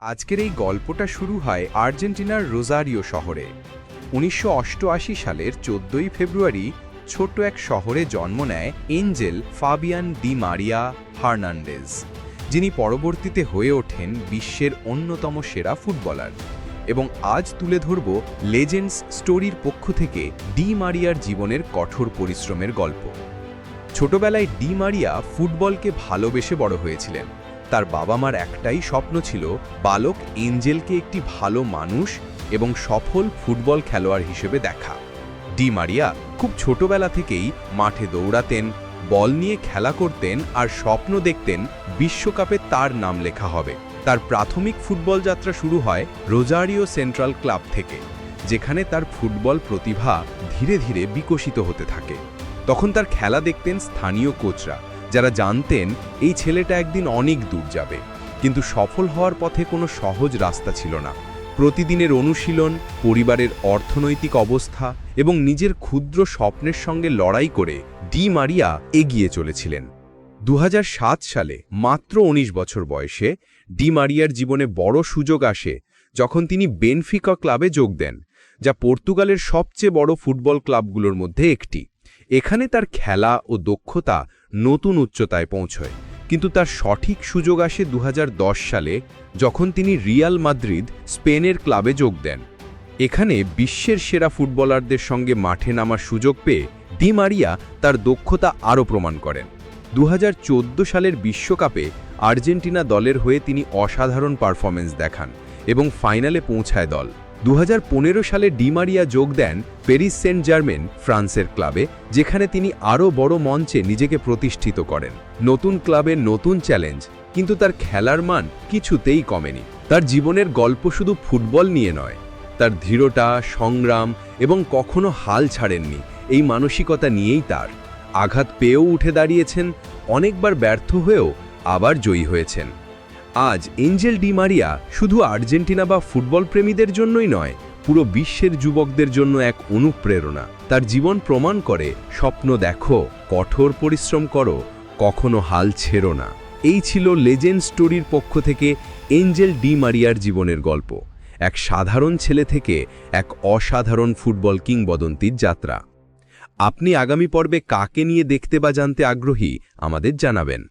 আজকের এই গল্পটা শুরু হয় আর্জেন্টিনার রোজারিও শহরে। ১৯৮৮ সালের ১৪ই ফেব্রুয়ারি ছোট্ট এক শহরে জন্ম নেয় Angel Fabian de Maria Hernandez, যিনি পরবর্তীতে হয়ে ওঠেন বিশ্বের অন্যতম সেরা ফুটবলার। এবং আজ তুলে ধরব লেজেন্ডস স্টোরির পক্ষ থেকে ডি মারিয়ার জীবনের কঠোর পরিশ্রমের গল্প। ছোটবেলায় ডি মারিয়া ফুটবলকে ভালোবেসে বড় হয়েছিলেন। তার বাবা মার একটাই স্বপ্ন ছিল বালক এঞ্জেলকে একটি ভালো মানুষ এবং সফল ফুটবল খেলোয়াড় হিসেবে দেখা। ডি মারিয়া খুব ছোটবেলা থেকেই মাঠে দৌড়াতেন, বল নিয়ে খেলা করতেন আর স্বপ্ন দেখতেন বিশ্বকাপে তার নাম লেখা হবে। তার প্রাথমিক ফুটবল যাত্রা শুরু হয় রোজারিও সেন্ট্রাল ক্লাব থেকে, যেখানে তার ফুটবল প্রতিভা ধীরে ধীরে বিকশিত হতে থাকে। তখন তার খেলা দেখতেন স্থানীয় কোচরা, যারা জানতেন এই ছেলেটা একদিন অনেক দূর যাবে। কিন্তু সফল হওয়ার পথে কোনো সহজ রাস্তা ছিল না। প্রতিদিনের অনুশীলন, পরিবারের অর্থনৈতিক অবস্থা এবং নিজের ক্ষুদ্র স্বপ্নের সঙ্গে লড়াই করে ডি মারিয়া এগিয়ে চলেছিলেন। ২০০৭ সালে মাত্র ১৯ বছর বয়সে ডি মারিয়ার জীবনে বড় সুযোগ আসে, যখন তিনি বেনফিকা ক্লাবে যোগ দেন, যা পর্তুগালের সবচেয়ে বড় ফুটবল ক্লাবগুলোর মধ্যে একটি। এখানে তার খেলা ও দক্ষতা নতুন উচ্চতায় পৌঁছয়। কিন্তু তার সঠিক সুযোগ আসে ২০১০ সালে, যখন তিনি রিয়াল মাদ্রিদ, স্পেনের ক্লাবে যোগ দেন। এখানে বিশ্বের সেরা ফুটবলারদের সঙ্গে মাঠে নামার সুযোগ পেয়ে ডি মারিয়া তার দক্ষতা আরও প্রমাণ করেন। ২০১৪ সালের বিশ্বকাপে আর্জেন্টিনা দলের হয়ে তিনি অসাধারণ পারফরমেন্স দেখান এবং ফাইনালে পৌঁছায় দল। ২০১৫ সালে ডি মারিয়া যোগ দেন প্যারিস সেন্ট জার্মেন, ফ্রান্সের ক্লাবে, যেখানে তিনি আরও বড় মঞ্চে নিজেকে প্রতিষ্ঠিত করেন। নতুন ক্লাবের নতুন চ্যালেঞ্জ, কিন্তু তার খেলার মান কিছুতেই কমেনি। তার জীবনের গল্প শুধু ফুটবল নিয়ে নয়, তার দৃঢ়তা, সংগ্রাম এবং কখনো হাল ছাড়েননি এই মানসিকতা নিয়েই তার। আঘাত পেয়েও উঠে দাঁড়িয়েছেন, অনেকবার ব্যর্থ হয়েও আবার জয়ী হয়েছেন। আজ এঞ্জেল ডি মারিয়া শুধু আর্জেন্টিনা বা ফুটবল প্রেমীদের জন্যই নয়, পুরো বিশ্বের যুবকদের জন্য এক অনুপ্রেরণা। তার জীবন প্রমাণ করে স্বপ্ন দেখো, কঠোর পরিশ্রম করো, কখনো হাল ছেড়ো না। এই ছিল লেজেন্ড স্টোরির পক্ষ থেকে এঞ্জেল ডি মারিয়ার জীবনের গল্প, এক সাধারণ ছেলে থেকে এক অসাধারণ ফুটবল কিংবদন্তির যাত্রা। আপনি আগামী পর্বে কাকে নিয়ে দেখতে বা জানতে আগ্রহী আমাদের জানাবেন।